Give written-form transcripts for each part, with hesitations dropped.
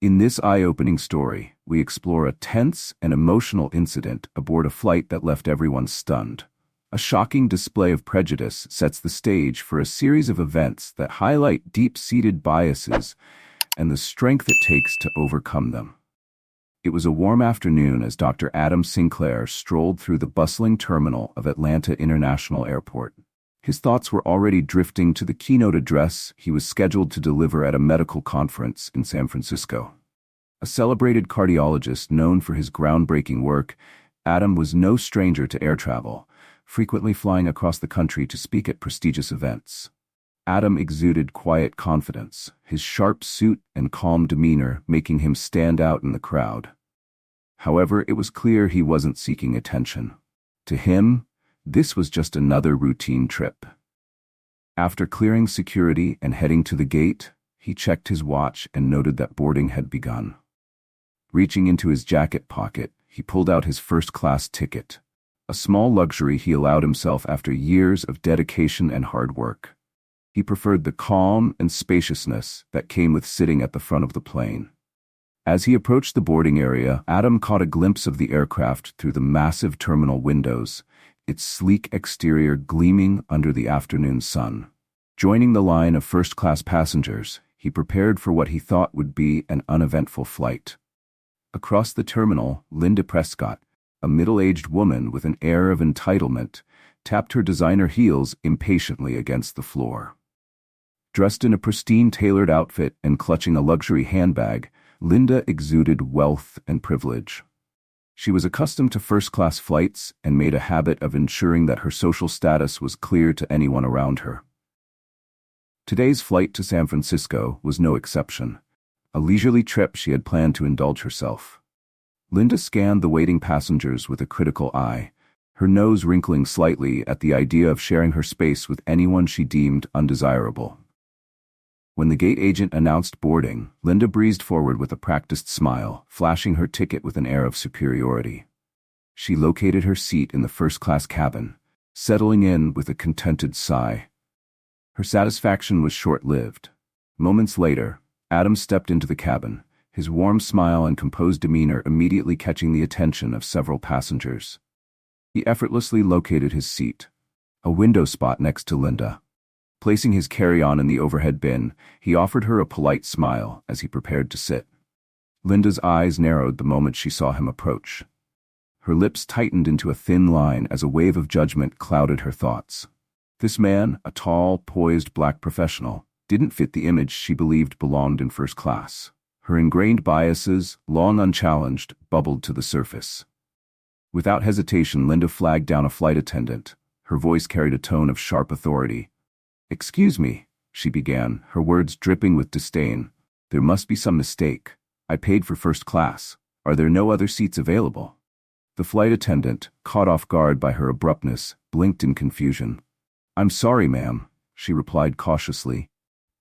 In this eye-opening story, we explore a tense and emotional incident aboard a flight that left everyone stunned. A shocking display of prejudice sets the stage for a series of events that highlight deep-seated biases and the strength it takes to overcome them. It was a warm afternoon as Dr. Adam Sinclair strolled through the bustling terminal of Atlanta International Airport. His thoughts were already drifting to the keynote address he was scheduled to deliver at a medical conference in San Francisco. A celebrated cardiologist known for his groundbreaking work, Adam was no stranger to air travel, frequently flying across the country to speak at prestigious events. Adam exuded quiet confidence, his sharp suit and calm demeanor making him stand out in the crowd. However, it was clear he wasn't seeking attention. To him, this was just another routine trip. After clearing security and heading to the gate, he checked his watch and noted that boarding had begun. Reaching into his jacket pocket, he pulled out his first-class ticket, a small luxury he allowed himself after years of dedication and hard work. He preferred the calm and spaciousness that came with sitting at the front of the plane. As he approached the boarding area, Adam caught a glimpse of the aircraft through the massive terminal windows, its sleek exterior gleaming under the afternoon sun. Joining the line of first-class passengers, he prepared for what he thought would be an uneventful flight. Across the terminal, Linda Prescott, a middle-aged woman with an air of entitlement, tapped her designer heels impatiently against the floor. Dressed in a pristine tailored outfit and clutching a luxury handbag, Linda exuded wealth and privilege. She was accustomed to first-class flights and made a habit of ensuring that her social status was clear to anyone around her. Today's flight to San Francisco was no exception, a leisurely trip she had planned to indulge herself. Linda scanned the waiting passengers with a critical eye, her nose wrinkling slightly at the idea of sharing her space with anyone she deemed undesirable. When the gate agent announced boarding, Linda breezed forward with a practiced smile, flashing her ticket with an air of superiority. She located her seat in the first-class cabin, settling in with a contented sigh. Her satisfaction was short-lived. Moments later, Adam stepped into the cabin, his warm smile and composed demeanor immediately catching the attention of several passengers. He effortlessly located his seat, a window spot next to Linda. Placing his carry-on in the overhead bin, he offered her a polite smile as he prepared to sit. Linda's eyes narrowed the moment she saw him approach. Her lips tightened into a thin line as a wave of judgment clouded her thoughts. This man, a tall, poised black professional, didn't fit the image she believed belonged in first class. Her ingrained biases, long unchallenged, bubbled to the surface. Without hesitation, Linda flagged down a flight attendant. Her voice carried a tone of sharp authority. "Excuse me," she began, her words dripping with disdain. "There must be some mistake. I paid for first class. Are there no other seats available?" The flight attendant, caught off guard by her abruptness, blinked in confusion. "I'm sorry, ma'am," she replied cautiously.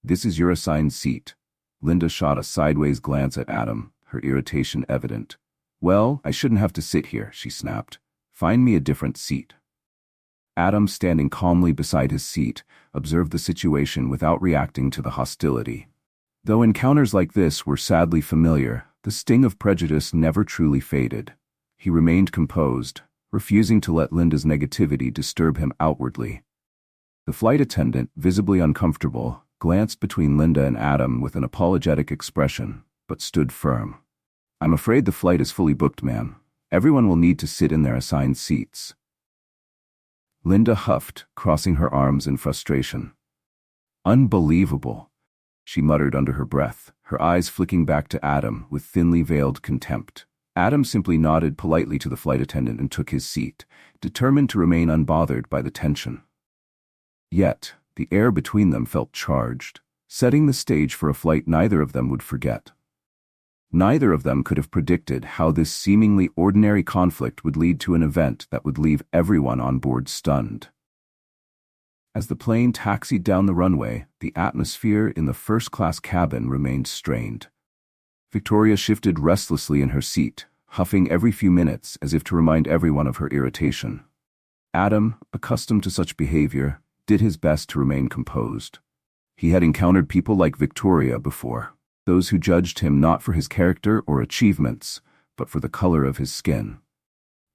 "This is your assigned seat." Linda shot a sideways glance at Adam, her irritation evident. "Well, I shouldn't have to sit here," she snapped. "Find me a different seat." Adam, standing calmly beside his seat, observed the situation without reacting to the hostility. Though encounters like this were sadly familiar, the sting of prejudice never truly faded. He remained composed, refusing to let Linda's negativity disturb him outwardly. The flight attendant, visibly uncomfortable, glanced between Linda and Adam with an apologetic expression, but stood firm. "I'm afraid the flight is fully booked, ma'am. Everyone will need to sit in their assigned seats." Linda huffed, crossing her arms in frustration. "Unbelievable," she muttered under her breath, her eyes flicking back to Adam with thinly veiled contempt. Adam simply nodded politely to the flight attendant and took his seat, determined to remain unbothered by the tension. Yet, the air between them felt charged, setting the stage for a flight neither of them would forget. Neither of them could have predicted how this seemingly ordinary conflict would lead to an event that would leave everyone on board stunned. As the plane taxied down the runway, the atmosphere in the first-class cabin remained strained. Victoria shifted restlessly in her seat, huffing every few minutes as if to remind everyone of her irritation. Adam, accustomed to such behavior, did his best to remain composed. He had encountered people like Victoria before. those who judged him not for his character or achievements, but for the color of his skin.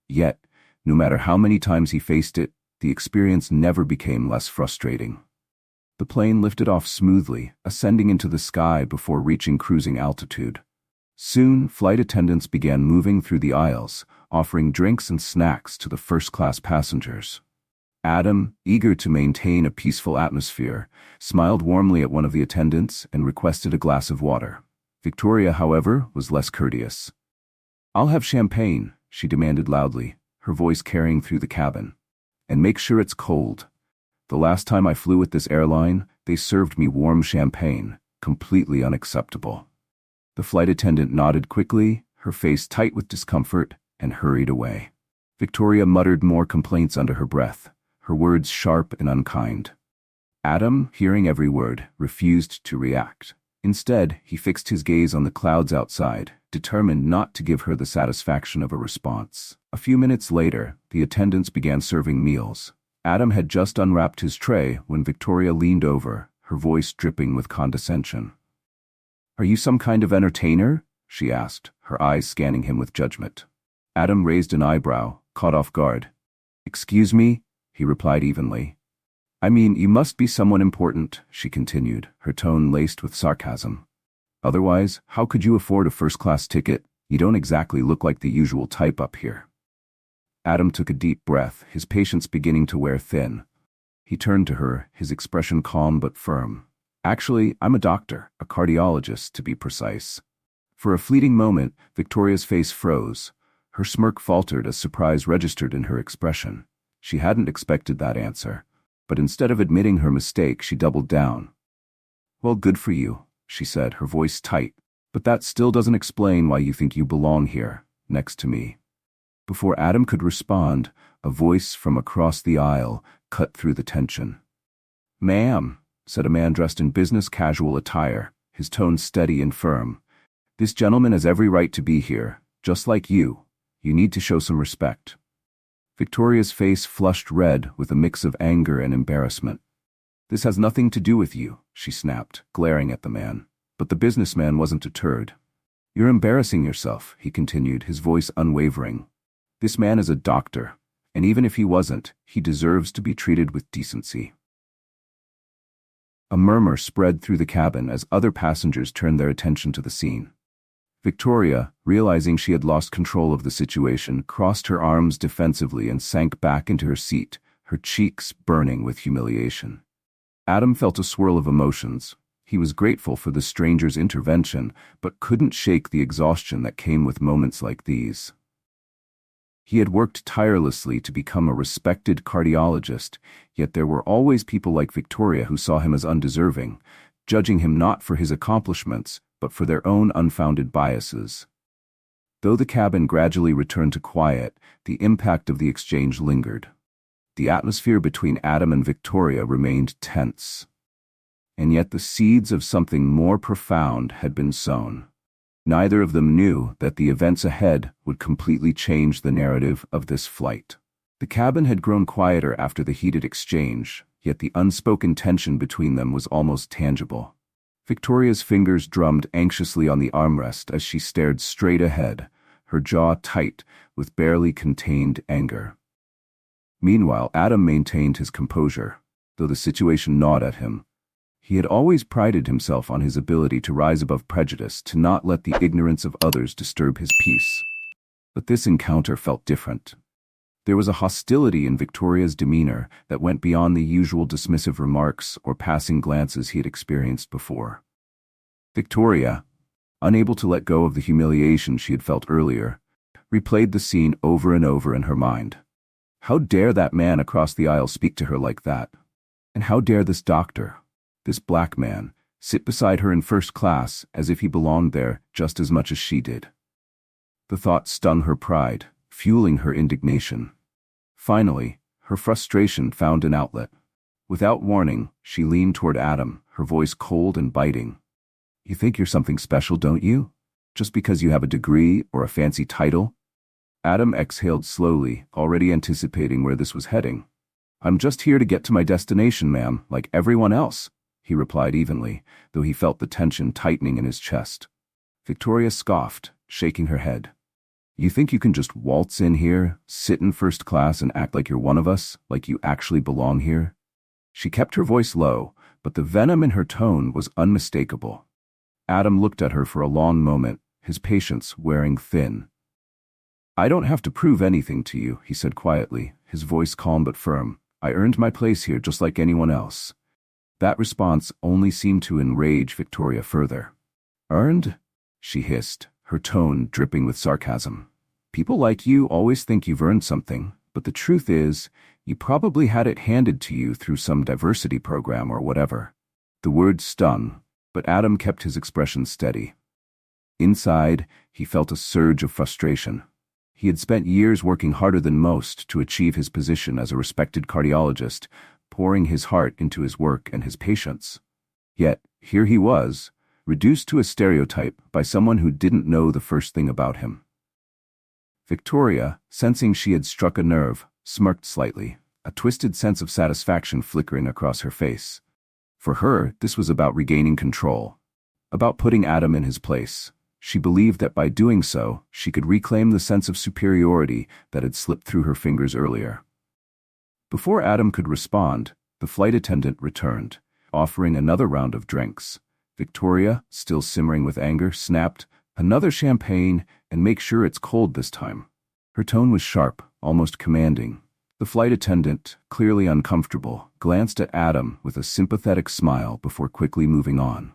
Yet, no matter how many times he faced it, the experience never became less frustrating. The plane lifted off smoothly, ascending into the sky before reaching cruising altitude. Soon, flight attendants began moving through the aisles, offering drinks and snacks to the first-class passengers. Adam, eager to maintain a peaceful atmosphere, smiled warmly at one of the attendants and requested a glass of water. Victoria, however, was less courteous. "I'll have champagne," she demanded loudly, her voice carrying through the cabin. "And make sure it's cold. The last time I flew with this airline, they served me warm champagne. Completely unacceptable." The flight attendant nodded quickly, her face tight with discomfort, and hurried away. Victoria muttered more complaints under her breath, her words sharp and unkind. Adam, hearing every word, refused to react. Instead, he fixed his gaze on the clouds outside, determined not to give her the satisfaction of a response. A few minutes later, the attendants began serving meals. Adam had just unwrapped his tray when Victoria leaned over, her voice dripping with condescension. "Are you some kind of entertainer?" she asked, her eyes scanning him with judgment. Adam raised an eyebrow, caught off guard. "Excuse me?" he replied evenly. "I mean, you must be someone important," she continued, her tone laced with sarcasm. "Otherwise, how could you afford a first-class ticket? You don't exactly look like the usual type up here." Adam took a deep breath, his patience beginning to wear thin. He turned to her, his expression calm but firm. "Actually, I'm a doctor, a cardiologist, to be precise." For a fleeting moment, Victoria's face froze. Her smirk faltered as surprise registered in her expression. She hadn't expected that answer, but instead of admitting her mistake, she doubled down. "Well, good for you," she said, her voice tight, "but that still doesn't explain why you think you belong here, next to me." Before Adam could respond, a voice from across the aisle cut through the tension. "Ma'am," said a man dressed in business casual attire, his tone steady and firm. "This gentleman has every right to be here, just like you. You need to show some respect." Victoria's face flushed red with a mix of anger and embarrassment. "This has nothing to do with you," she snapped, glaring at the man. But the businessman wasn't deterred. "You're embarrassing yourself," he continued, his voice unwavering. "This man is a doctor, and even if he wasn't, he deserves to be treated with decency." A murmur spread through the cabin as other passengers turned their attention to the scene. Victoria, realizing she had lost control of the situation, crossed her arms defensively and sank back into her seat, her cheeks burning with humiliation. Adam felt a swirl of emotions. He was grateful for the stranger's intervention, but couldn't shake the exhaustion that came with moments like these. He had worked tirelessly to become a respected cardiologist, yet there were always people like Victoria who saw him as undeserving, judging him not for his accomplishments, but for their own unfounded biases. Though the cabin gradually returned to quiet, the impact of the exchange lingered. The atmosphere between Adam and Victoria remained tense. And yet the seeds of something more profound had been sown. Neither of them knew that the events ahead would completely change the narrative of this flight. The cabin had grown quieter after the heated exchange, yet the unspoken tension between them was almost tangible. Victoria's fingers drummed anxiously on the armrest as she stared straight ahead, her jaw tight with barely contained anger. Meanwhile, Adam maintained his composure, though the situation gnawed at him. He had always prided himself on his ability to rise above prejudice, to not let the ignorance of others disturb his peace. But this encounter felt different. There was a hostility in Victoria's demeanor that went beyond the usual dismissive remarks or passing glances he had experienced before. Victoria, unable to let go of the humiliation she had felt earlier, replayed the scene over and over in her mind. How dare that man across the aisle speak to her like that? And how dare this doctor, this black man, sit beside her in first class as if he belonged there just as much as she did? The thought stung her pride, fueling her indignation. Finally, her frustration found an outlet. Without warning, she leaned toward Adam, her voice cold and biting. "You think you're something special, don't you? Just because you have a degree or a fancy title?" Adam exhaled slowly, already anticipating where this was heading. "I'm just here to get to my destination, ma'am, like everyone else," he replied evenly, though he felt the tension tightening in his chest. Victoria scoffed, shaking her head. You think you can just waltz in here, sit in first class and act like you're one of us, like you actually belong here? She kept her voice low, but the venom in her tone was unmistakable. Adam looked at her for a long moment, his patience wearing thin. I don't have to prove anything to you, he said quietly, his voice calm but firm. I earned my place here just like anyone else. That response only seemed to enrage Victoria further. Earned? She hissed, her tone dripping with sarcasm. People like you always think you've earned something, but the truth is, you probably had it handed to you through some diversity program or whatever. The words stung, but Adam kept his expression steady. Inside, he felt a surge of frustration. He had spent years working harder than most to achieve his position as a respected cardiologist, pouring his heart into his work and his patients. Yet, here he was, reduced to a stereotype by someone who didn't know the first thing about him. Victoria, sensing she had struck a nerve, smirked slightly, a twisted sense of satisfaction flickering across her face. For her, this was about regaining control, about putting Adam in his place. She believed that by doing so, she could reclaim the sense of superiority that had slipped through her fingers earlier. Before Adam could respond, the flight attendant returned, offering another round of drinks. Victoria, still simmering with anger, snapped, "Another champagne, and make sure it's cold this time." Her tone was sharp, almost commanding. The flight attendant, clearly uncomfortable, glanced at Adam with a sympathetic smile before quickly moving on.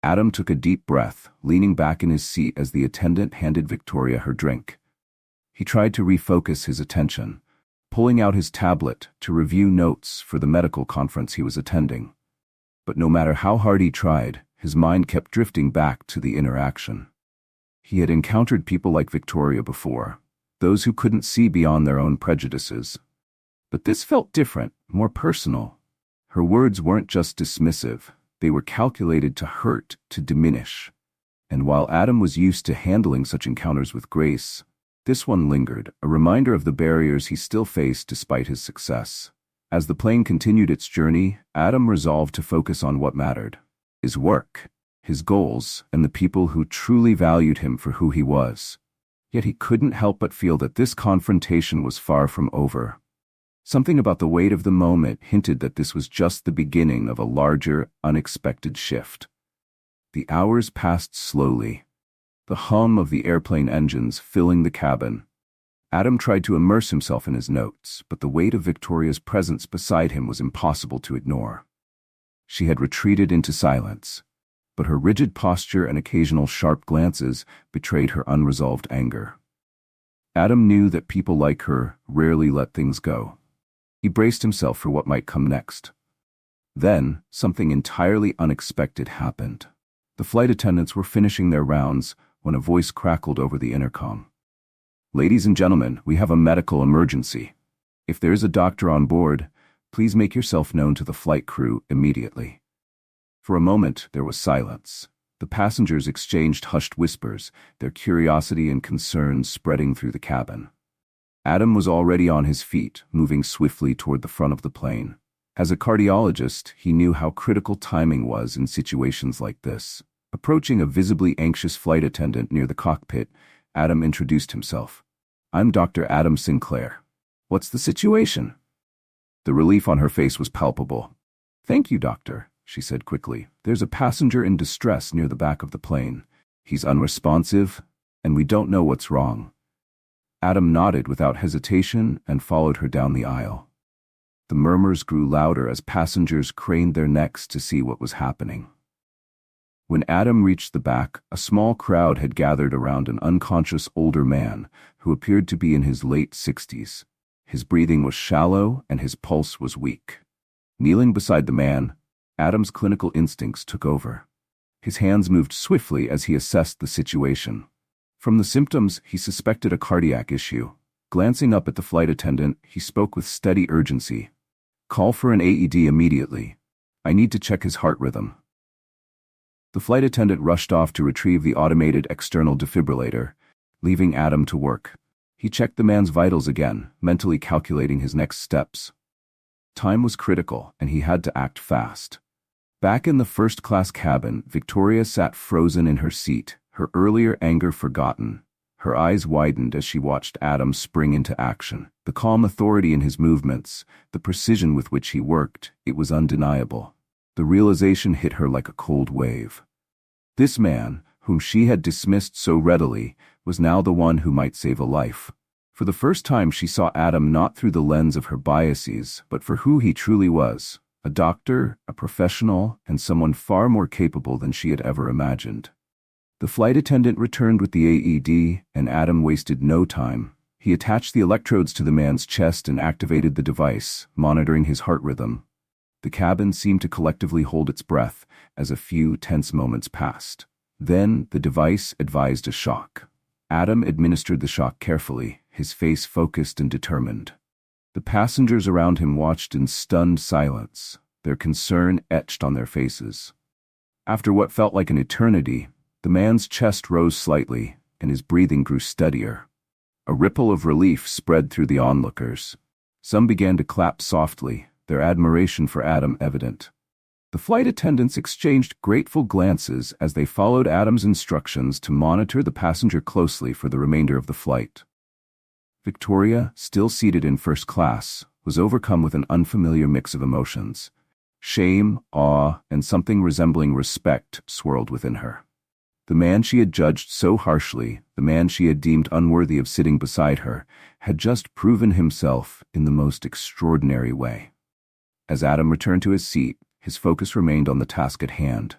Adam took a deep breath, leaning back in his seat as the attendant handed Victoria her drink. He tried to refocus his attention, pulling out his tablet to review notes for the medical conference he was attending. But no matter how hard he tried, his mind kept drifting back to the interaction. He had encountered people like Victoria before, those who couldn't see beyond their own prejudices. But this felt different, more personal. Her words weren't just dismissive. They were calculated to hurt, to diminish. And while Adam was used to handling such encounters with grace, this one lingered, a reminder of the barriers he still faced despite his success. As the plane continued its journey, Adam resolved to focus on what mattered: his work, his goals, and the people who truly valued him for who he was. Yet he couldn't help but feel that this confrontation was far from over. Something about the weight of the moment hinted that this was just the beginning of a larger, unexpected shift. The hours passed slowly, the hum of the airplane engines filling the cabin. Adam tried to immerse himself in his notes, but the weight of Victoria's presence beside him was impossible to ignore. She had retreated into silence, but her rigid posture and occasional sharp glances betrayed her unresolved anger. Adam knew that people like her rarely let things go. He braced himself for what might come next. Then, something entirely unexpected happened. The flight attendants were finishing their rounds when a voice crackled over the intercom. "Ladies and gentlemen, we have a medical emergency. If there is a doctor on board, please make yourself known to the flight crew immediately." For a moment, there was silence. The passengers exchanged hushed whispers, their curiosity and concern spreading through the cabin. Adam was already on his feet, moving swiftly toward the front of the plane. As a cardiologist, he knew how critical timing was in situations like this. Approaching a visibly anxious flight attendant near the cockpit, Adam introduced himself. "I'm Dr. Adam Sinclair. What's the situation?" The relief on her face was palpable. "Thank you, doctor," she said quickly. "There's a passenger in distress near the back of the plane. He's unresponsive, and we don't know what's wrong." Adam nodded without hesitation and followed her down the aisle. The murmurs grew louder as passengers craned their necks to see what was happening. When Adam reached the back, a small crowd had gathered around an unconscious older man who appeared to be in his late 60s. His breathing was shallow and his pulse was weak. Kneeling beside the man, Adam's clinical instincts took over. His hands moved swiftly as he assessed the situation. From the symptoms, he suspected a cardiac issue. Glancing up at the flight attendant, he spoke with steady urgency. "Call for an AED immediately. I need to check his heart rhythm." The flight attendant rushed off to retrieve the automated external defibrillator, leaving Adam to work. He checked the man's vitals again, mentally calculating his next steps. Time was critical, and he had to act fast. Back in the first-class cabin, Victoria sat frozen in her seat, her earlier anger forgotten. Her eyes widened as she watched Adam spring into action. The calm authority in his movements, the precision with which he worked, it was undeniable. The realization hit her like a cold wave. This man, whom she had dismissed so readily, was now the one who might save a life. For the first time she saw Adam not through the lens of her biases, but for who he truly was. A doctor, a professional, and someone far more capable than she had ever imagined. The flight attendant returned with the AED, and Adam wasted no time. He attached the electrodes to the man's chest and activated the device, monitoring his heart rhythm. The cabin seemed to collectively hold its breath as a few tense moments passed. Then the device advised a shock. Adam administered the shock carefully, his face focused and determined. The passengers around him watched in stunned silence, their concern etched on their faces. After what felt like an eternity, the man's chest rose slightly, and his breathing grew steadier. A ripple of relief spread through the onlookers. Some began to clap softly, their admiration for Adam evident. The flight attendants exchanged grateful glances as they followed Adam's instructions to monitor the passenger closely for the remainder of the flight. Victoria, still seated in first class, was overcome with an unfamiliar mix of emotions. Shame, awe, and something resembling respect swirled within her. The man she had judged so harshly, the man she had deemed unworthy of sitting beside her, had just proven himself in the most extraordinary way. As Adam returned to his seat, his focus remained on the task at hand.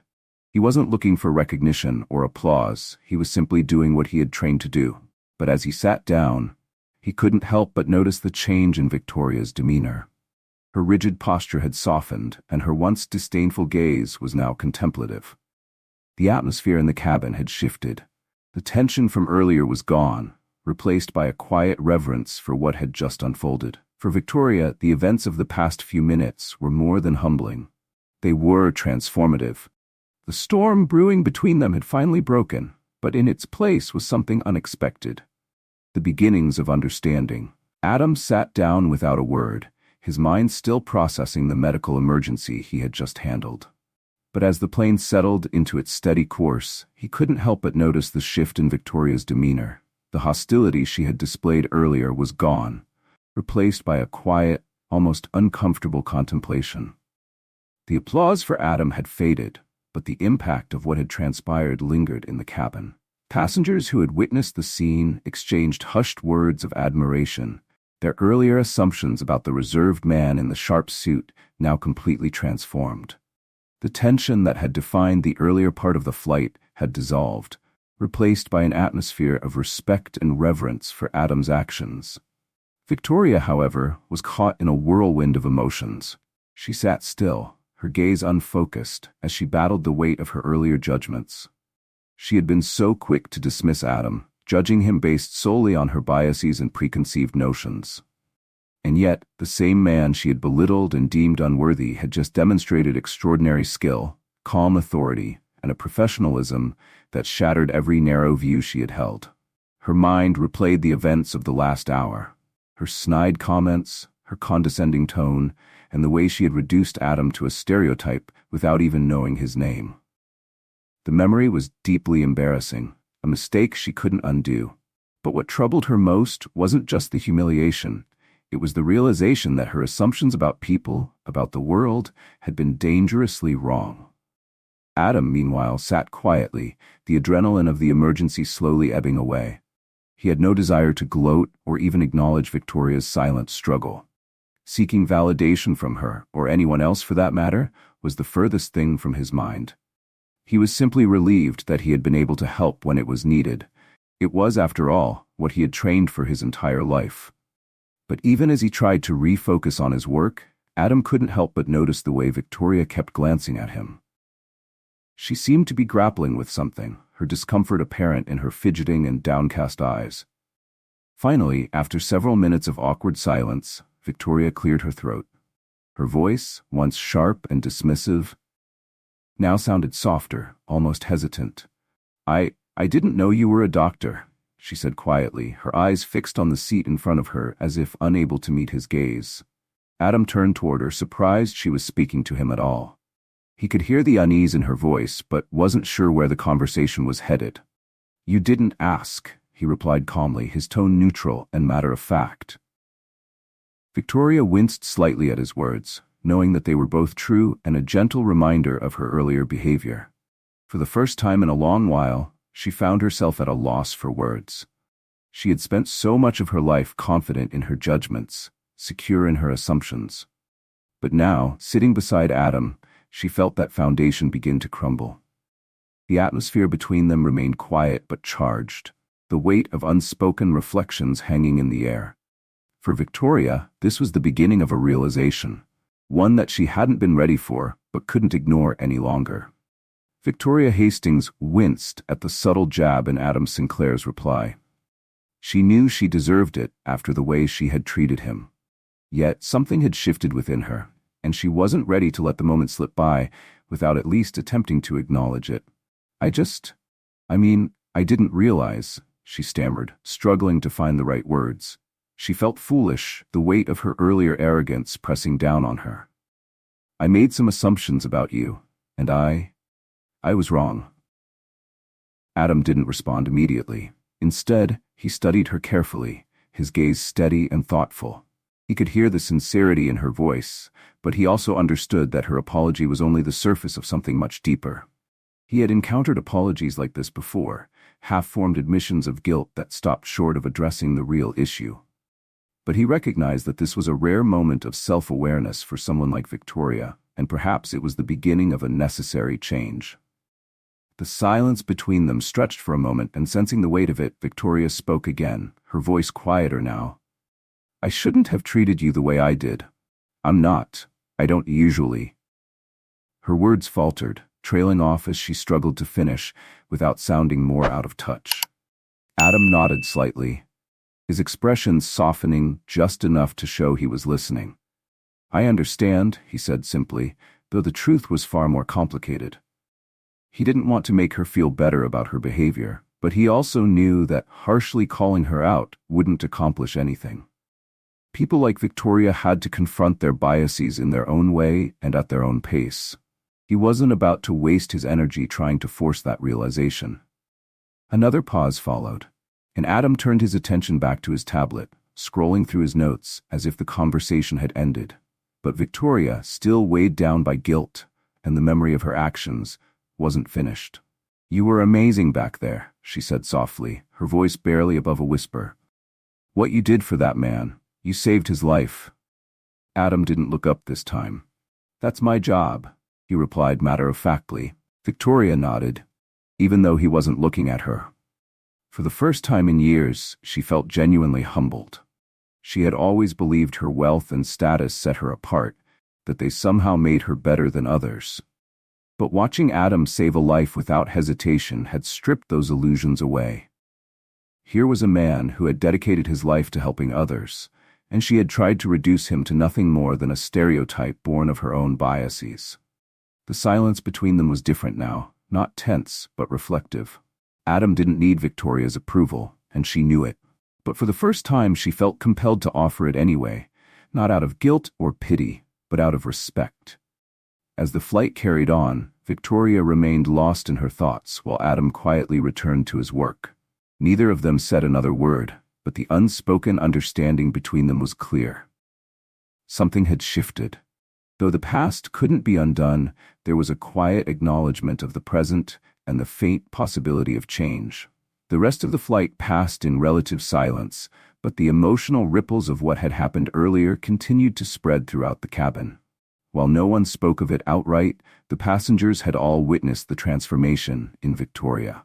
He wasn't looking for recognition or applause, he was simply doing what he had trained to do. But as he sat down, he couldn't help but notice the change in Victoria's demeanor. Her rigid posture had softened, and her once disdainful gaze was now contemplative. The atmosphere in the cabin had shifted. The tension from earlier was gone, replaced by a quiet reverence for what had just unfolded. For Victoria, the events of the past few minutes were more than humbling. They were transformative. The storm brewing between them had finally broken, but in its place was something unexpected. The beginnings of understanding. Adam sat down without a word, his mind still processing the medical emergency he had just handled. But as the plane settled into its steady course, he couldn't help but notice the shift in Victoria's demeanor. The hostility she had displayed earlier was gone, replaced by a quiet, almost uncomfortable contemplation. The applause for Adam had faded, but the impact of what had transpired lingered in the cabin. Passengers who had witnessed the scene exchanged hushed words of admiration, their earlier assumptions about the reserved man in the sharp suit now completely transformed. The tension that had defined the earlier part of the flight had dissolved, replaced by an atmosphere of respect and reverence for Adam's actions. Victoria, however, was caught in a whirlwind of emotions. She sat still, her gaze unfocused, as she battled the weight of her earlier judgments. She had been so quick to dismiss Adam, judging him based solely on her biases and preconceived notions. And yet, the same man she had belittled and deemed unworthy had just demonstrated extraordinary skill, calm authority, and a professionalism that shattered every narrow view she had held. Her mind replayed the events of the last hour, her snide comments, her condescending tone, and the way she had reduced Adam to a stereotype without even knowing his name. The memory was deeply embarrassing, a mistake she couldn't undo. But what troubled her most wasn't just the humiliation. It was the realization that her assumptions about people, about the world, had been dangerously wrong. Adam, meanwhile, sat quietly, the adrenaline of the emergency slowly ebbing away. He had no desire to gloat or even acknowledge Victoria's silent struggle. Seeking validation from her, or anyone else for that matter, was the furthest thing from his mind. He was simply relieved that he had been able to help when it was needed. It was, after all, what he had trained for his entire life. But even as he tried to refocus on his work, Adam couldn't help but notice the way Victoria kept glancing at him. She seemed to be grappling with something, her discomfort apparent in her fidgeting and downcast eyes. Finally, after several minutes of awkward silence, Victoria cleared her throat. Her voice, once sharp and dismissive, now sounded softer, almost hesitant. I didn't know you were a doctor," she said quietly, her eyes fixed on the seat in front of her as if unable to meet his gaze. Adam turned toward her, surprised she was speaking to him at all. He could hear the unease in her voice, but wasn't sure where the conversation was headed. "You didn't ask," he replied calmly, his tone neutral and matter-of-fact. Victoria winced slightly at his words, knowing that they were both true and a gentle reminder of her earlier behavior. For the first time in a long while, she found herself at a loss for words. She had spent so much of her life confident in her judgments, secure in her assumptions. But now, sitting beside Adam, she felt that foundation begin to crumble. The atmosphere between them remained quiet but charged, the weight of unspoken reflections hanging in the air. For Victoria, this was the beginning of a realization, one that she hadn't been ready for but couldn't ignore any longer. Victoria Hastings winced at the subtle jab in Adam Sinclair's reply. She knew she deserved it after the way she had treated him. Yet something had shifted within her, and she wasn't ready to let the moment slip by without at least attempting to acknowledge it. I didn't realize," she stammered, struggling to find the right words. She felt foolish, the weight of her earlier arrogance pressing down on her. "I made some assumptions about you, and I was wrong." Adam didn't respond immediately. Instead, he studied her carefully, his gaze steady and thoughtful. He could hear the sincerity in her voice, but he also understood that her apology was only the surface of something much deeper. He had encountered apologies like this before, half-formed admissions of guilt that stopped short of addressing the real issue. But he recognized that this was a rare moment of self-awareness for someone like Victoria, and perhaps it was the beginning of a necessary change. The silence between them stretched for a moment, and sensing the weight of it, Victoria spoke again, her voice quieter now. "I shouldn't have treated you the way I did. I don't usually." Her words faltered, trailing off as she struggled to finish, without sounding more out of touch. Adam nodded slightly, his expression softening just enough to show he was listening. "I understand," he said simply, though the truth was far more complicated. He didn't want to make her feel better about her behavior, but he also knew that harshly calling her out wouldn't accomplish anything. People like Victoria had to confront their biases in their own way and at their own pace. He wasn't about to waste his energy trying to force that realization. Another pause followed, and Adam turned his attention back to his tablet, scrolling through his notes as if the conversation had ended. But Victoria, still weighed down by guilt and the memory of her actions, wasn't finished. "You were amazing back there," she said softly, her voice barely above a whisper. "What you did for that man, you saved his life." Adam didn't look up this time. "That's my job," he replied matter-of-factly. Victoria nodded, even though he wasn't looking at her. For the first time in years, she felt genuinely humbled. She had always believed her wealth and status set her apart, that they somehow made her better than others. But watching Adam save a life without hesitation had stripped those illusions away. Here was a man who had dedicated his life to helping others, and she had tried to reduce him to nothing more than a stereotype born of her own biases. The silence between them was different now, not tense, but reflective. Adam didn't need Victoria's approval, and she knew it. But for the first time she felt compelled to offer it anyway, not out of guilt or pity, but out of respect. As the flight carried on, Victoria remained lost in her thoughts while Adam quietly returned to his work. Neither of them said another word, but the unspoken understanding between them was clear. Something had shifted. Though the past couldn't be undone, there was a quiet acknowledgement of the present and the faint possibility of change. The rest of the flight passed in relative silence, but the emotional ripples of what had happened earlier continued to spread throughout the cabin. While no one spoke of it outright, the passengers had all witnessed the transformation in Victoria.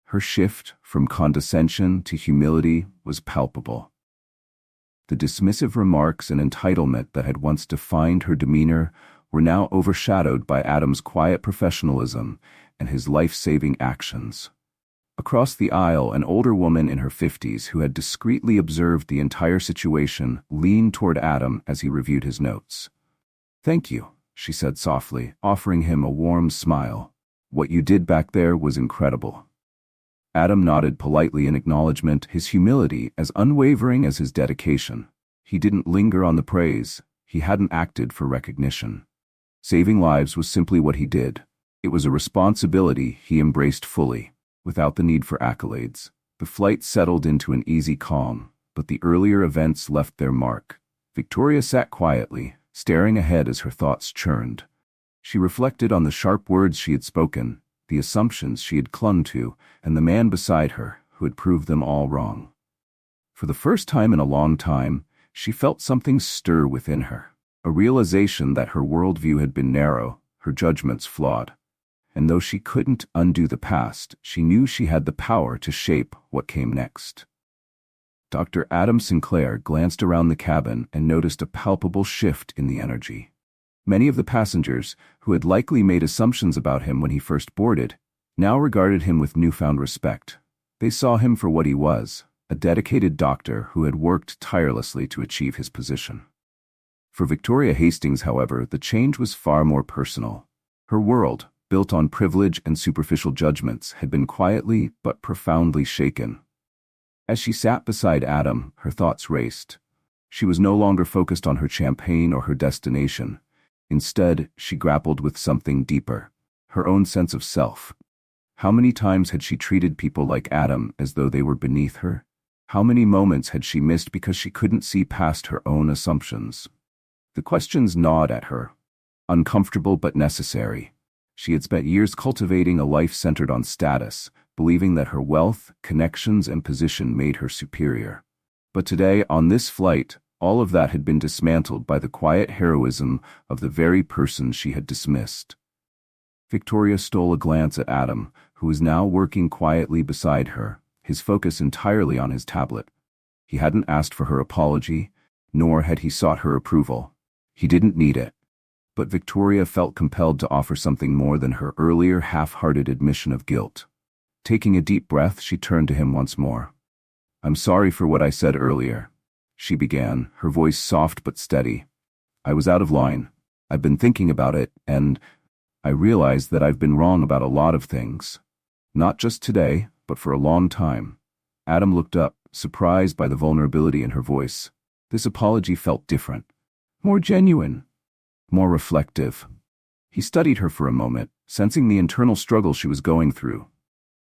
Her shift from condescension to humility was palpable. The dismissive remarks and entitlement that had once defined her demeanor were now overshadowed by Adam's quiet professionalism and his life-saving actions. Across the aisle, an older woman in her 50s who had discreetly observed the entire situation leaned toward Adam as he reviewed his notes. "Thank you," she said softly, offering him a warm smile. "What you did back there was incredible." Adam nodded politely in acknowledgement, his humility as unwavering as his dedication. He didn't linger on the praise. He hadn't acted for recognition. Saving lives was simply what he did. It was a responsibility he embraced fully, without the need for accolades. The flight settled into an easy calm, but the earlier events left their mark. Victoria sat quietly, staring ahead as her thoughts churned. She reflected on the sharp words she had spoken, the assumptions she had clung to, and the man beside her who had proved them all wrong. For the first time in a long time, she felt something stir within her, a realization that her worldview had been narrow, her judgments flawed. And though she couldn't undo the past, she knew she had the power to shape what came next. Dr. Adam Sinclair glanced around the cabin and noticed a palpable shift in the energy. Many of the passengers, who had likely made assumptions about him when he first boarded, now regarded him with newfound respect. They saw him for what he was, a dedicated doctor who had worked tirelessly to achieve his position. For Victoria Hastings, however, the change was far more personal. Her world, built on privilege and superficial judgments, had been quietly but profoundly shaken. As she sat beside Adam, her thoughts raced. She was no longer focused on her champagne or her destination. Instead, she grappled with something deeper, her own sense of self. How many times had she treated people like Adam as though they were beneath her? How many moments had she missed because she couldn't see past her own assumptions? The questions gnawed at her, uncomfortable but necessary. She had spent years cultivating a life centered on status, believing that her wealth, connections, and position made her superior. But today, on this flight, all of that had been dismantled by the quiet heroism of the very person she had dismissed. Victoria stole a glance at Adam, who was now working quietly beside her, his focus entirely on his tablet. He hadn't asked for her apology, nor had he sought her approval. He didn't need it. But Victoria felt compelled to offer something more than her earlier half-hearted admission of guilt. Taking a deep breath, she turned to him once more. "I'm sorry for what I said earlier," she began, her voice soft but steady. "I was out of line. I've been thinking about it, and I realized that I've been wrong about a lot of things. Not just today, but for a long time." Adam looked up, surprised by the vulnerability in her voice. This apology felt different, more genuine, more reflective. He studied her for a moment, sensing the internal struggle she was going through.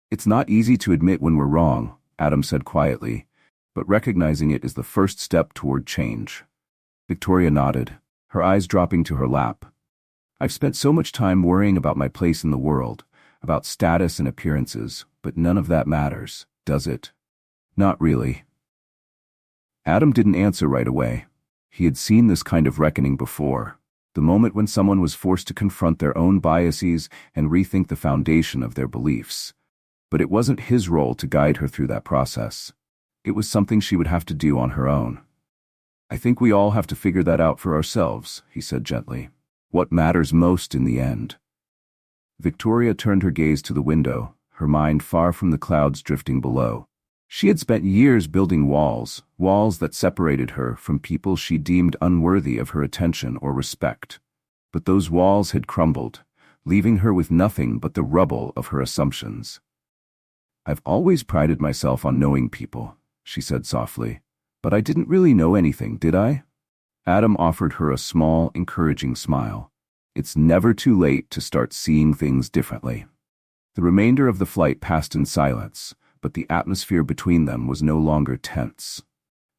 "It's not easy to admit when we're wrong," Adam said quietly, "but recognizing it is the first step toward change." Victoria nodded, her eyes dropping to her lap. "I've spent so much time worrying about my place in the world, about status and appearances, but none of that matters, does it?" "Not really." Adam didn't answer right away. He had seen this kind of reckoning before, the moment when someone was forced to confront their own biases and rethink the foundation of their beliefs. But it wasn't his role to guide her through that process. It was something she would have to do on her own. "I think we all have to figure that out for ourselves," he said gently. "What matters most in the end?" Victoria turned her gaze to the window, her mind far from the clouds drifting below. She had spent years building walls that separated her from people she deemed unworthy of her attention or respect. But those walls had crumbled, leaving her with nothing but the rubble of her assumptions. "I've always prided myself on knowing people," she said softly. "But I didn't really know anything, did I?" Adam offered her a small, encouraging smile. "It's never too late to start seeing things differently." The remainder of the flight passed in silence, but the atmosphere between them was no longer tense.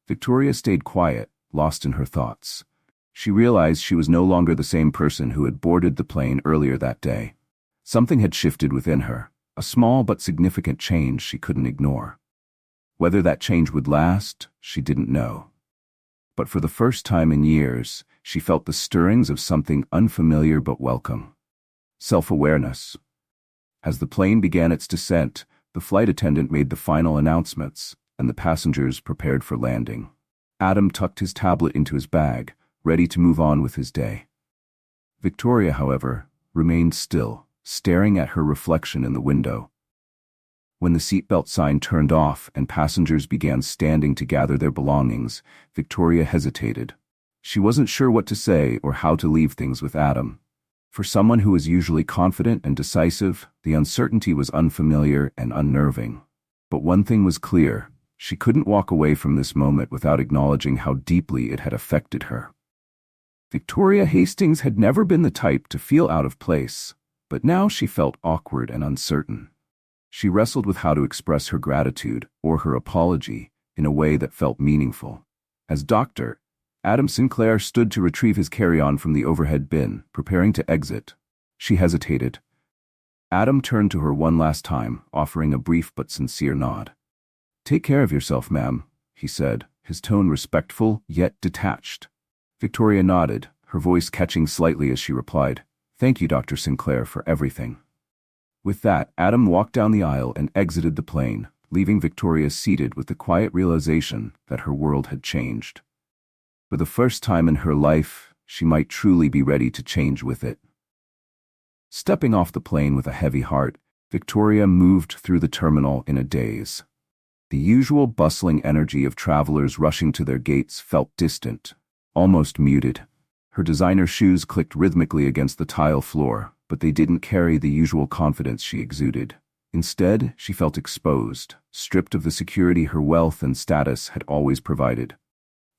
Victoria stayed quiet, lost in her thoughts. She realized she was no longer the same person who had boarded the plane earlier that day. Something had shifted within her, a small but significant change she couldn't ignore. Whether that change would last, she didn't know. But for the first time in years, she felt the stirrings of something unfamiliar but welcome. Self-awareness. As the plane began its descent, the flight attendant made the final announcements, and the passengers prepared for landing. Adam tucked his tablet into his bag, ready to move on with his day. Victoria, however, remained still, staring at her reflection in the window. When the seatbelt sign turned off and passengers began standing to gather their belongings, Victoria hesitated. She wasn't sure what to say or how to leave things with Adam. For someone who was usually confident and decisive, the uncertainty was unfamiliar and unnerving. But one thing was clear: she couldn't walk away from this moment without acknowledging how deeply it had affected her. Victoria Hastings had never been the type to feel out of place, but now she felt awkward and uncertain. She wrestled with how to express her gratitude or her apology in a way that felt meaningful. As Dr. Adam Sinclair stood to retrieve his carry-on from the overhead bin, preparing to exit, she hesitated. Adam turned to her one last time, offering a brief but sincere nod. "Take care of yourself, ma'am," he said, his tone respectful yet detached. Victoria nodded, her voice catching slightly as she replied, "Thank you, Dr. Sinclair, for everything." With that, Adam walked down the aisle and exited the plane, leaving Victoria seated with the quiet realization that her world had changed. For the first time in her life, she might truly be ready to change with it. Stepping off the plane with a heavy heart, Victoria moved through the terminal in a daze. The usual bustling energy of travelers rushing to their gates felt distant, almost muted. Her designer shoes clicked rhythmically against the tile floor, but they didn't carry the usual confidence she exuded. Instead, she felt exposed, stripped of the security her wealth and status had always provided.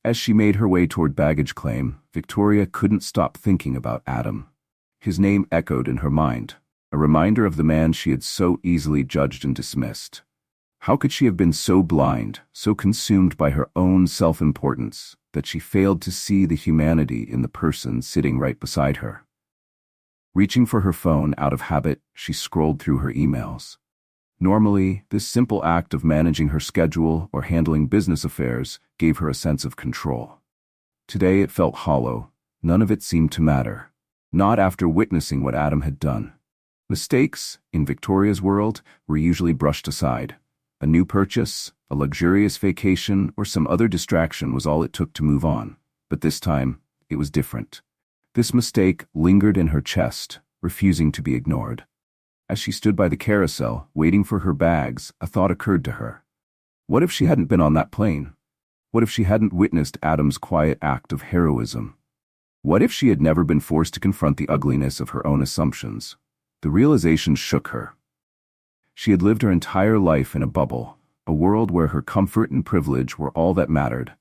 As she made her way toward baggage claim, Victoria couldn't stop thinking about Adam. His name echoed in her mind, a reminder of the man she had so easily judged and dismissed. How could she have been so blind, so consumed by her own self-importance, that she failed to see the humanity in the person sitting right beside her? Reaching for her phone out of habit, she scrolled through her emails. Normally, this simple act of managing her schedule or handling business affairs gave her a sense of control. Today it felt hollow. None of it seemed to matter. Not after witnessing what Adam had done. Mistakes, in Victoria's world, were usually brushed aside. A new purchase, a luxurious vacation, or some other distraction was all it took to move on. But this time, it was different. This mistake lingered in her chest, refusing to be ignored. As she stood by the carousel, waiting for her bags, a thought occurred to her. What if she hadn't been on that plane? What if she hadn't witnessed Adam's quiet act of heroism? What if she had never been forced to confront the ugliness of her own assumptions? The realization shook her. She had lived her entire life in a bubble, a world where her comfort and privilege were all that mattered.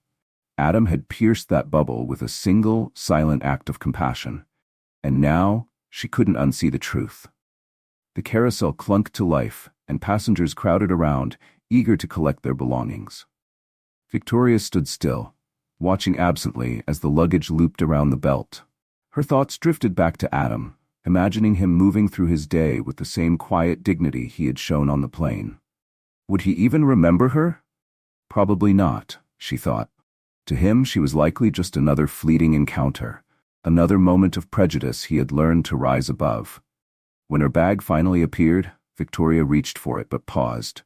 Adam had pierced that bubble with a single, silent act of compassion, and now she couldn't unsee the truth. The carousel clunked to life, and passengers crowded around, eager to collect their belongings. Victoria stood still, watching absently as the luggage looped around the belt. Her thoughts drifted back to Adam, imagining him moving through his day with the same quiet dignity he had shown on the plane. Would he even remember her? Probably not, she thought. To him, she was likely just another fleeting encounter, another moment of prejudice he had learned to rise above. When her bag finally appeared, Victoria reached for it but paused.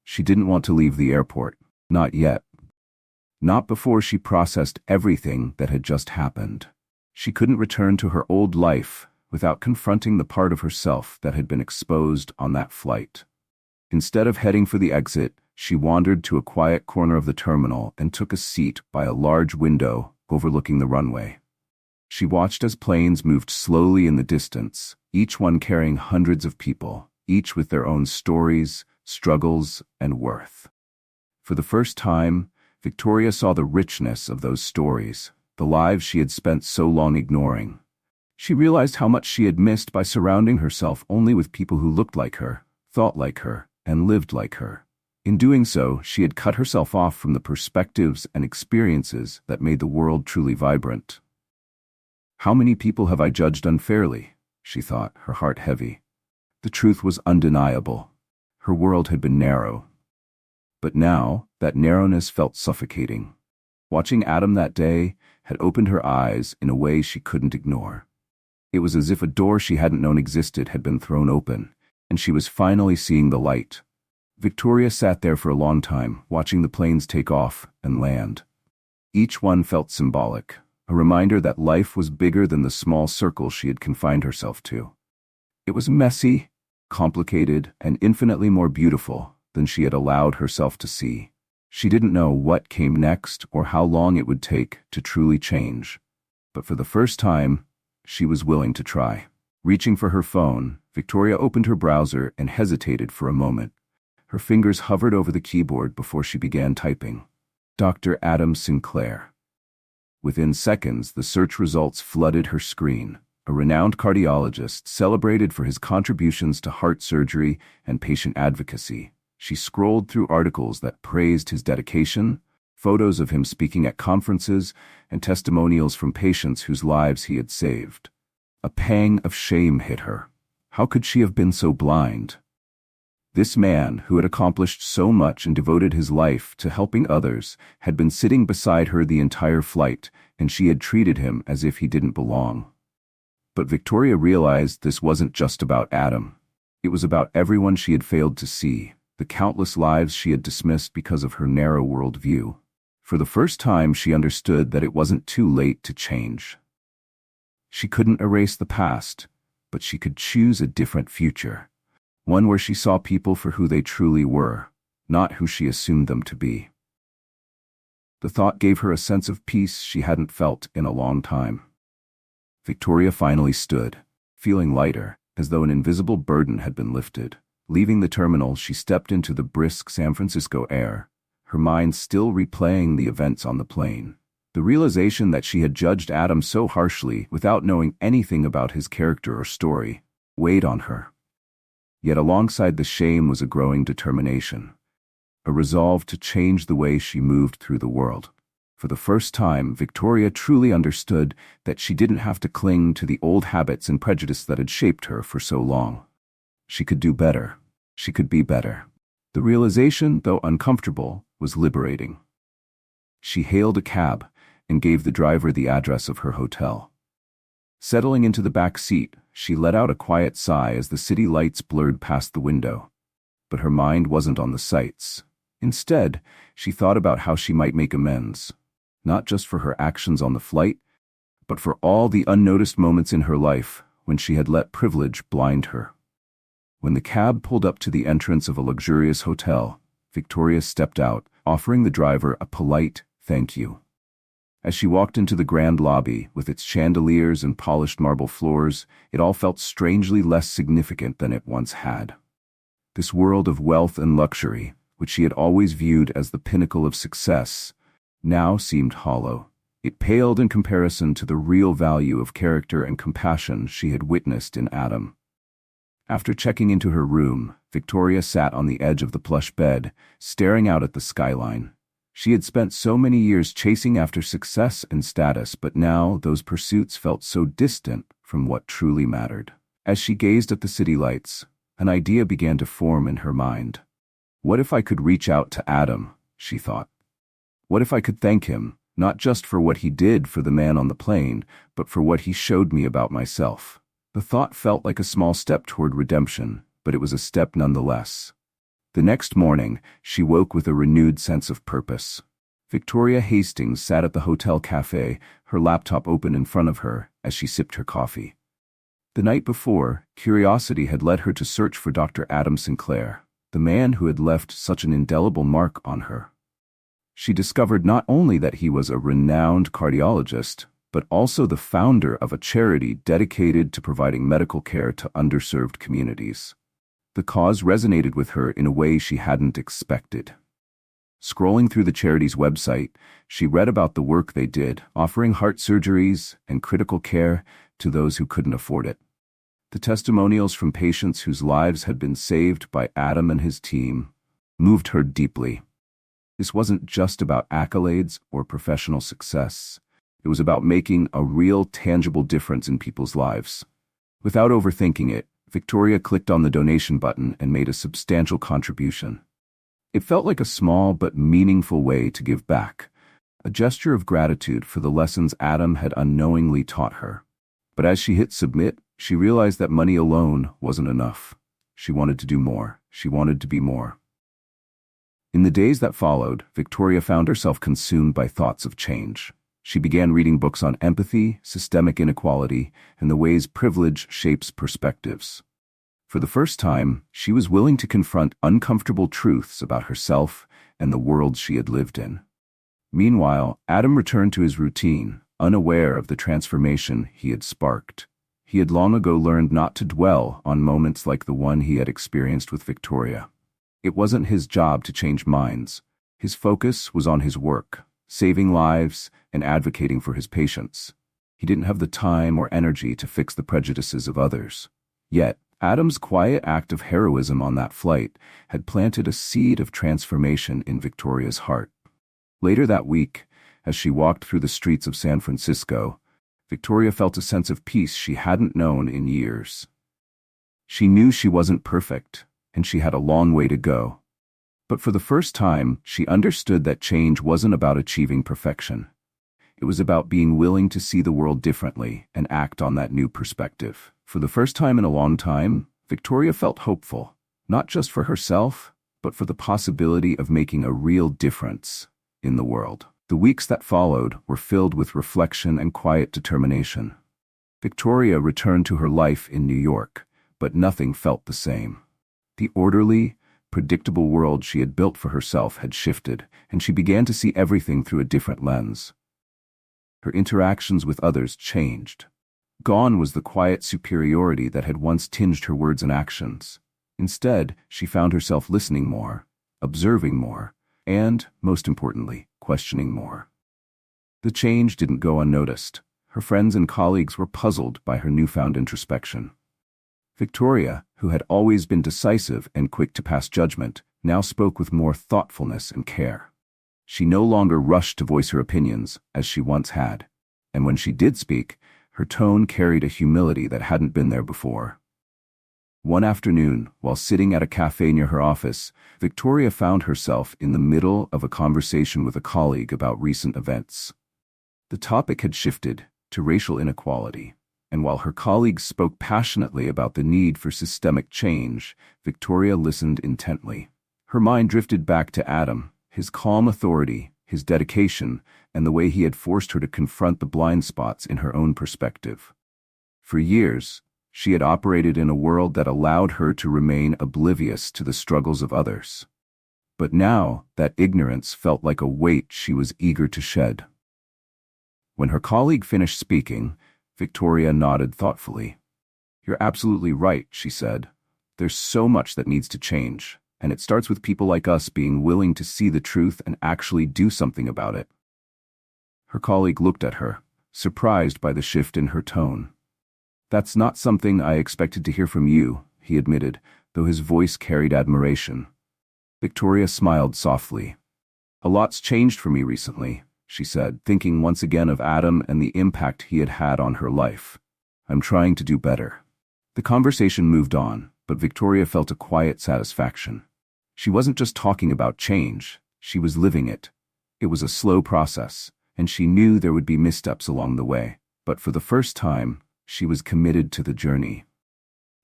She didn't want to leave the airport, not yet. Not before she processed everything that had just happened. She couldn't return to her old life without confronting the part of herself that had been exposed on that flight. Instead of heading for the exit, she wandered to a quiet corner of the terminal and took a seat by a large window overlooking the runway. She watched as planes moved slowly in the distance, each one carrying hundreds of people, each with their own stories, struggles, and worth. For the first time, Victoria saw the richness of those stories, the lives she had spent so long ignoring. She realized how much she had missed by surrounding herself only with people who looked like her, thought like her, and lived like her. In doing so, she had cut herself off from the perspectives and experiences that made the world truly vibrant. How many people have I judged unfairly? She thought, her heart heavy. The truth was undeniable. Her world had been narrow. But now, that narrowness felt suffocating. Watching Adam that day had opened her eyes in a way she couldn't ignore. It was as if a door she hadn't known existed had been thrown open, and she was finally seeing the light. Victoria sat there for a long time, watching the planes take off and land. Each one felt symbolic, a reminder that life was bigger than the small circle she had confined herself to. It was messy, complicated, and infinitely more beautiful than she had allowed herself to see. She didn't know what came next or how long it would take to truly change. But for the first time, she was willing to try. Reaching for her phone, Victoria opened her browser and hesitated for a moment. Her fingers hovered over the keyboard before she began typing. Dr. Adam Sinclair. Within seconds, the search results flooded her screen. A renowned cardiologist celebrated for his contributions to heart surgery and patient advocacy. She scrolled through articles that praised his dedication, photos of him speaking at conferences, and testimonials from patients whose lives he had saved. A pang of shame hit her. How could she have been so blind? This man, who had accomplished so much and devoted his life to helping others, had been sitting beside her the entire flight, and she had treated him as if he didn't belong. But Victoria realized this wasn't just about Adam. It was about everyone she had failed to see, the countless lives she had dismissed because of her narrow worldview. For the first time, she understood that it wasn't too late to change. She couldn't erase the past, but she could choose a different future, one where she saw people for who they truly were, not who she assumed them to be. The thought gave her a sense of peace she hadn't felt in a long time. Victoria finally stood, feeling lighter, as though an invisible burden had been lifted. Leaving the terminal, she stepped into the brisk San Francisco air, her mind still replaying the events on the plane. The realization that she had judged Adam so harshly without knowing anything about his character or story weighed on her. Yet alongside the shame was a growing determination, a resolve to change the way she moved through the world. For the first time, Victoria truly understood that she didn't have to cling to the old habits and prejudice that had shaped her for so long. She could do better. She could be better. The realization, though uncomfortable, was liberating. She hailed a cab and gave the driver the address of her hotel. Settling into the back seat, she let out a quiet sigh as the city lights blurred past the window. But her mind wasn't on the sights. Instead, she thought about how she might make amends, not just for her actions on the flight, but for all the unnoticed moments in her life when she had let privilege blind her. When the cab pulled up to the entrance of a luxurious hotel, Victoria stepped out, offering the driver a polite thank you. As she walked into the grand lobby, with its chandeliers and polished marble floors, it all felt strangely less significant than it once had. This world of wealth and luxury, which she had always viewed as the pinnacle of success, now seemed hollow. It paled in comparison to the real value of character and compassion she had witnessed in Adam. After checking into her room, Victoria sat on the edge of the plush bed, staring out at the skyline. She had spent so many years chasing after success and status, but now those pursuits felt so distant from what truly mattered. As she gazed at the city lights, an idea began to form in her mind. What if I could reach out to Adam, she thought. What if I could thank him, not just for what he did for the man on the plane, but for what he showed me about myself? The thought felt like a small step toward redemption, but it was a step nonetheless. The next morning, she woke with a renewed sense of purpose. Victoria Hastings sat at the hotel cafe, her laptop open in front of her as she sipped her coffee. The night before, curiosity had led her to search for Dr. Adam Sinclair, the man who had left such an indelible mark on her. She discovered not only that he was a renowned cardiologist, but also the founder of a charity dedicated to providing medical care to underserved communities. The cause resonated with her in a way she hadn't expected. Scrolling through the charity's website, she read about the work they did, offering heart surgeries and critical care to those who couldn't afford it. The testimonials from patients whose lives had been saved by Adam and his team moved her deeply. This wasn't just about accolades or professional success. It was about making a real, tangible difference in people's lives. Without overthinking it, Victoria clicked on the donation button and made a substantial contribution. It felt like a small but meaningful way to give back, a gesture of gratitude for the lessons Adam had unknowingly taught her. But as she hit submit, she realized that money alone wasn't enough. She wanted to do more. She wanted to be more. In the days that followed, Victoria found herself consumed by thoughts of change. She began reading books on empathy, systemic inequality, and the ways privilege shapes perspectives. For the first time, she was willing to confront uncomfortable truths about herself and the world she had lived in. Meanwhile, Adam returned to his routine, unaware of the transformation he had sparked. He had long ago learned not to dwell on moments like the one he had experienced with Victoria. It wasn't his job to change minds. His focus was on his work, saving lives and advocating for his patients. He didn't have the time or energy to fix the prejudices of others. Yet, Adam's quiet act of heroism on that flight had planted a seed of transformation in Victoria's heart. Later that week, as she walked through the streets of San Francisco, Victoria felt a sense of peace she hadn't known in years. She knew she wasn't perfect, and she had a long way to go. But for the first time, she understood that change wasn't about achieving perfection. It was about being willing to see the world differently and act on that new perspective. For the first time in a long time, Victoria felt hopeful, not just for herself, but for the possibility of making a real difference in the world. The weeks that followed were filled with reflection and quiet determination. Victoria returned to her life in New York, but nothing felt the same. The orderly, predictable world she had built for herself had shifted, and she began to see everything through a different lens. Her interactions with others changed. Gone was the quiet superiority that had once tinged her words and actions. Instead, she found herself listening more, observing more, and, most importantly, questioning more. The change didn't go unnoticed. Her friends and colleagues were puzzled by her newfound introspection. Victoria, who had always been decisive and quick to pass judgment, now spoke with more thoughtfulness and care. She no longer rushed to voice her opinions, as she once had, and when she did speak, her tone carried a humility that hadn't been there before. One afternoon, while sitting at a cafe near her office, Victoria found herself in the middle of a conversation with a colleague about recent events. The topic had shifted to racial inequality, and while her colleagues spoke passionately about the need for systemic change, Victoria listened intently. Her mind drifted back to Adam, his calm authority, his dedication, and the way he had forced her to confront the blind spots in her own perspective. For years, she had operated in a world that allowed her to remain oblivious to the struggles of others. But now, that ignorance felt like a weight she was eager to shed. When her colleague finished speaking, Victoria nodded thoughtfully. "You're absolutely right," she said. "There's so much that needs to change, and it starts with people like us being willing to see the truth and actually do something about it." Her colleague looked at her, surprised by the shift in her tone. "That's not something I expected to hear from you," he admitted, though his voice carried admiration. Victoria smiled softly. "A lot's changed for me recently," she said, thinking once again of Adam and the impact he had had on her life. "I'm trying to do better." The conversation moved on, but Victoria felt a quiet satisfaction. She wasn't just talking about change, she was living it. It was a slow process, and she knew there would be missteps along the way, but for the first time, she was committed to the journey.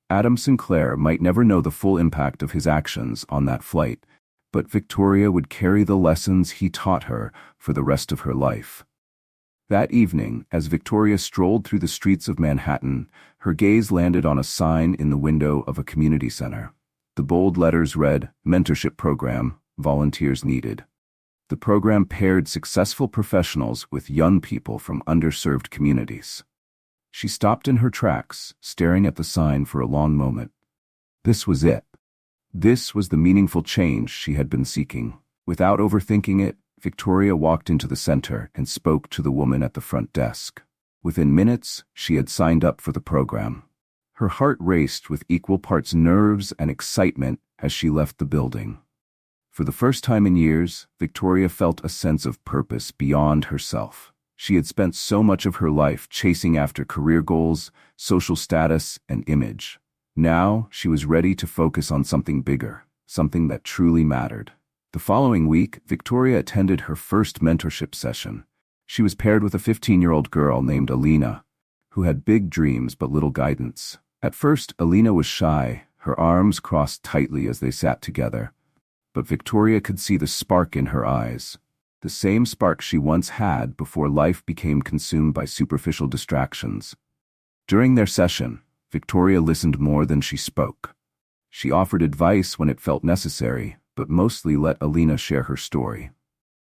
Adam Sinclair might never know the full impact of his actions on that flight, but Victoria would carry the lessons he taught her for the rest of her life. That evening, as Victoria strolled through the streets of Manhattan, her gaze landed on a sign in the window of a community center. The bold letters read, "Mentorship Program, Volunteers Needed." The program paired successful professionals with young people from underserved communities. She stopped in her tracks, staring at the sign for a long moment. This was it. This was the meaningful change she had been seeking. Without overthinking it, Victoria walked into the center and spoke to the woman at the front desk. Within minutes, she had signed up for the program. Her heart raced with equal parts nerves and excitement as she left the building. For the first time in years, Victoria felt a sense of purpose beyond herself. She had spent so much of her life chasing after career goals, social status, and image. Now, she was ready to focus on something bigger, something that truly mattered. The following week, Victoria attended her first mentorship session. She was paired with a 15-year-old girl named Alina, who had big dreams but little guidance. At first, Alina was shy, her arms crossed tightly as they sat together. But Victoria could see the spark in her eyes, the same spark she once had before life became consumed by superficial distractions. During their session, Victoria listened more than she spoke. She offered advice when it felt necessary, but mostly let Alina share her story.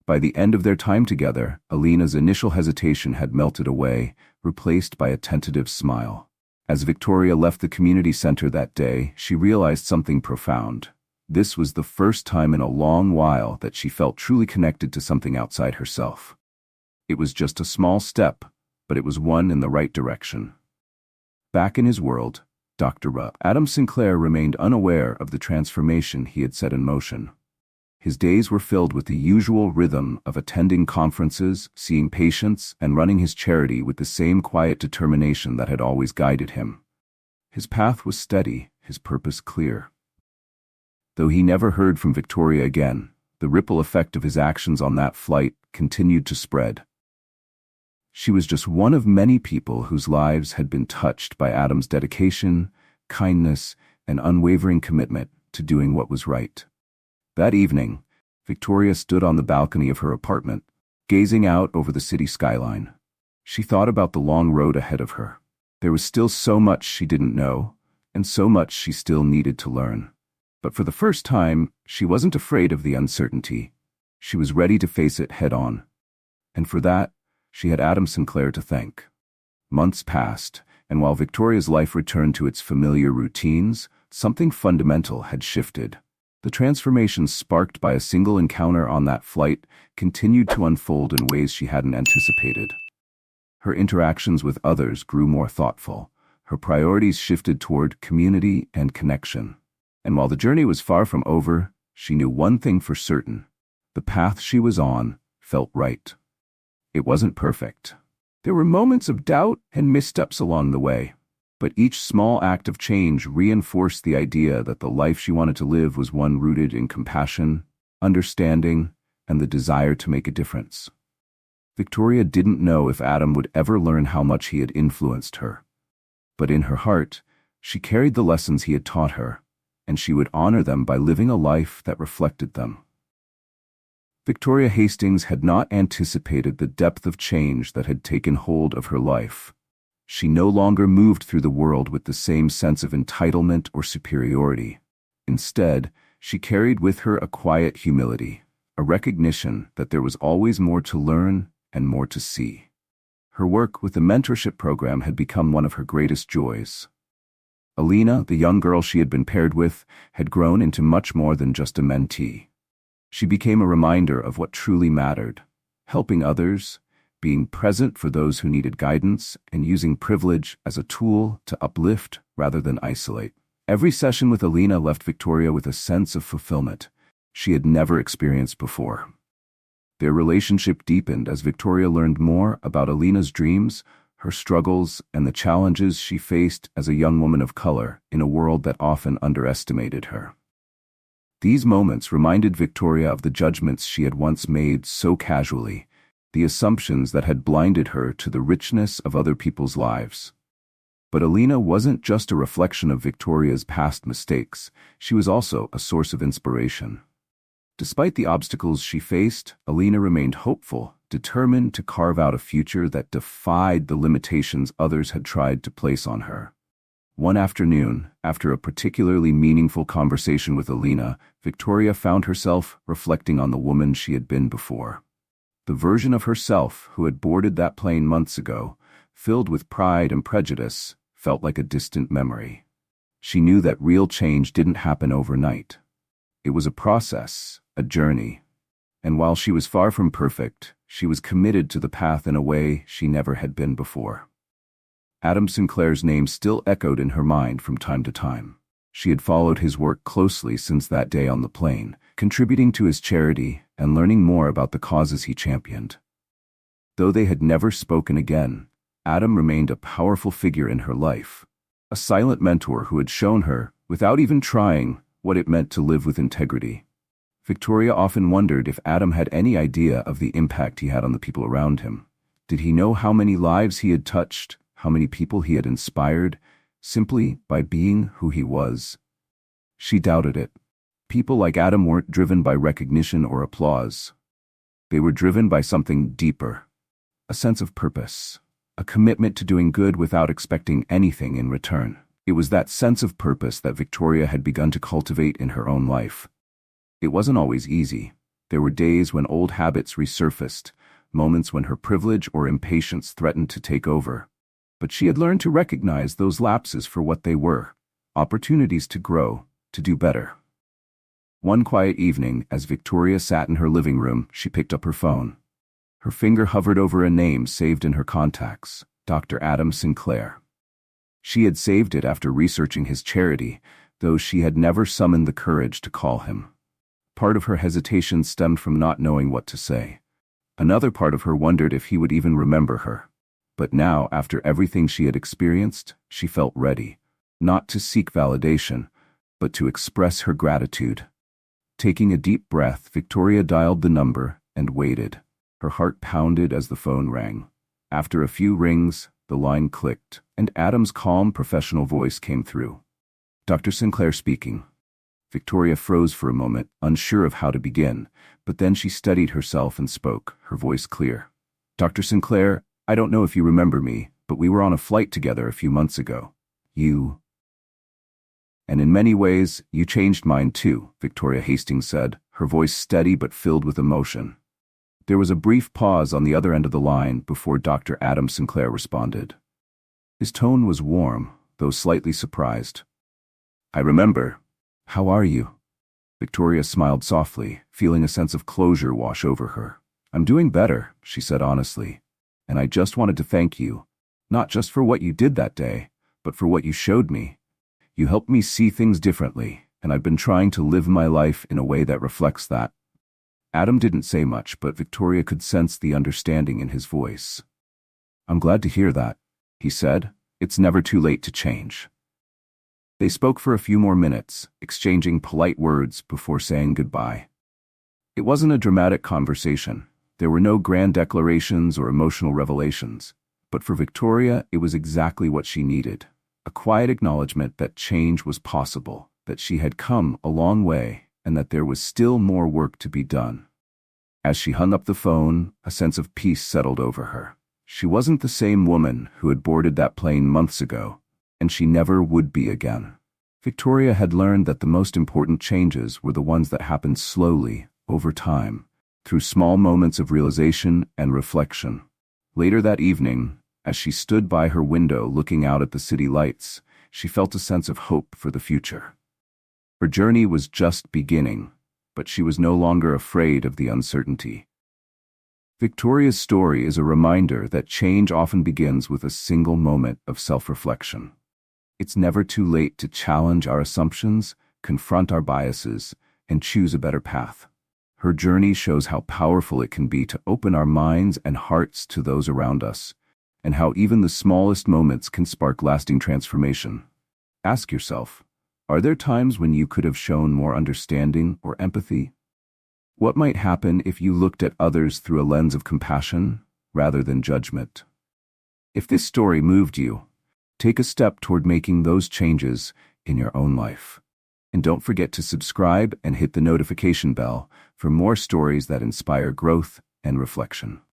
By the end of their time together, Alina's initial hesitation had melted away, replaced by a tentative smile. As Victoria left the community center that day, she realized something profound. This was the first time in a long while that she felt truly connected to something outside herself. It was just a small step, but it was one in the right direction. Back in his world, Adam Sinclair remained unaware of the transformation he had set in motion. His days were filled with the usual rhythm of attending conferences, seeing patients, and running his charity with the same quiet determination that had always guided him. His path was steady, his purpose clear. Though he never heard from Victoria again, the ripple effect of his actions on that flight continued to spread. She was just one of many people whose lives had been touched by Adam's dedication, kindness, and unwavering commitment to doing what was right. That evening, Victoria stood on the balcony of her apartment, gazing out over the city skyline. She thought about the long road ahead of her. There was still so much she didn't know, and so much she still needed to learn. But for the first time, she wasn't afraid of the uncertainty. She was ready to face it head-on. And for that, she had Adam Sinclair to thank. Months passed, and while Victoria's life returned to its familiar routines, something fundamental had shifted. The transformation sparked by a single encounter on that flight continued to unfold in ways she hadn't anticipated. Her interactions with others grew more thoughtful. Her priorities shifted toward community and connection. And while the journey was far from over, she knew one thing for certain. The path she was on felt right. It wasn't perfect. There were moments of doubt and missteps along the way. But each small act of change reinforced the idea that the life she wanted to live was one rooted in compassion, understanding, and the desire to make a difference. Victoria didn't know if Adam would ever learn how much he had influenced her. But in her heart, she carried the lessons he had taught her, and she would honor them by living a life that reflected them. Victoria Hastings had not anticipated the depth of change that had taken hold of her life. She no longer moved through the world with the same sense of entitlement or superiority. Instead, she carried with her a quiet humility, a recognition that there was always more to learn and more to see. Her work with the mentorship program had become one of her greatest joys. Alina, the young girl she had been paired with, had grown into much more than just a mentee. She became a reminder of what truly mattered: helping others, being present for those who needed guidance, and using privilege as a tool to uplift rather than isolate. Every session with Alina left Victoria with a sense of fulfillment she had never experienced before. Their relationship deepened as Victoria learned more about Alina's dreams, her struggles, and the challenges she faced as a young woman of color in a world that often underestimated her. These moments reminded Victoria of the judgments she had once made so casually, the assumptions that had blinded her to the richness of other people's lives. But Alina wasn't just a reflection of Victoria's past mistakes, she was also a source of inspiration. Despite the obstacles she faced, Alina remained hopeful, determined to carve out a future that defied the limitations others had tried to place on her. One afternoon, after a particularly meaningful conversation with Alina, Victoria found herself reflecting on the woman she had been before. The version of herself who had boarded that plane months ago, filled with pride and prejudice, felt like a distant memory. She knew that real change didn't happen overnight. It was a process, a journey. And while she was far from perfect, she was committed to the path in a way she never had been before. Adam Sinclair's name still echoed in her mind from time to time. She had followed his work closely since that day on the plane, contributing to his charity and learning more about the causes he championed. Though they had never spoken again, Adam remained a powerful figure in her life, a silent mentor who had shown her, without even trying, what it meant to live with integrity. Victoria often wondered if Adam had any idea of the impact he had on the people around him. Did he know how many lives he had touched, how many people he had inspired, simply by being who he was? She doubted it. People like Adam weren't driven by recognition or applause. They were driven by something deeper, a sense of purpose, a commitment to doing good without expecting anything in return. It was that sense of purpose that Victoria had begun to cultivate in her own life. It wasn't always easy. There were days when old habits resurfaced, moments when her privilege or impatience threatened to take over. But she had learned to recognize those lapses for what they were: opportunities to grow, to do better. One quiet evening, as Victoria sat in her living room, she picked up her phone. Her finger hovered over a name saved in her contacts, Dr. Adam Sinclair. She had saved it after researching his charity, though she had never summoned the courage to call him. Part of her hesitation stemmed from not knowing what to say. Another part of her wondered if he would even remember her. But now, after everything she had experienced, she felt ready, not to seek validation, but to express her gratitude. Taking a deep breath, Victoria dialed the number and waited. Her heart pounded as the phone rang. After a few rings, the line clicked, and Adam's calm, professional voice came through. "Dr. Sinclair speaking." Victoria froze for a moment, unsure of how to begin, but then she steadied herself and spoke, her voice clear. "Dr. Sinclair, I don't know if you remember me, but we were on a flight together a few months ago. And in many ways, you changed mine too," Victoria Hastings said, her voice steady but filled with emotion. There was a brief pause on the other end of the line before Dr. Adam Sinclair responded. His tone was warm, though slightly surprised. "I remember. How are you?" Victoria smiled softly, feeling a sense of closure wash over her. "I'm doing better," she said honestly. "And I just wanted to thank you, not just for what you did that day, but for what you showed me. You helped me see things differently, and I've been trying to live my life in a way that reflects that." Adam didn't say much, but Victoria could sense the understanding in his voice. "I'm glad to hear that," he said. "It's never too late to change." They spoke for a few more minutes, exchanging polite words before saying goodbye. It wasn't a dramatic conversation. There were no grand declarations or emotional revelations. But for Victoria, it was exactly what she needed. A quiet acknowledgement that change was possible, that she had come a long way, and that there was still more work to be done. As she hung up the phone, a sense of peace settled over her. She wasn't the same woman who had boarded that plane months ago, and she never would be again. Victoria had learned that the most important changes were the ones that happened slowly, over time, through small moments of realization and reflection. Later that evening, as she stood by her window looking out at the city lights, she felt a sense of hope for the future. Her journey was just beginning, but she was no longer afraid of the uncertainty. Victoria's story is a reminder that change often begins with a single moment of self-reflection. It's never too late to challenge our assumptions, confront our biases, and choose a better path. Her journey shows how powerful it can be to open our minds and hearts to those around us, and how even the smallest moments can spark lasting transformation. Ask yourself, are there times when you could have shown more understanding or empathy? What might happen if you looked at others through a lens of compassion rather than judgment? If this story moved you, take a step toward making those changes in your own life. And don't forget to subscribe and hit the notification bell for more stories that inspire growth and reflection.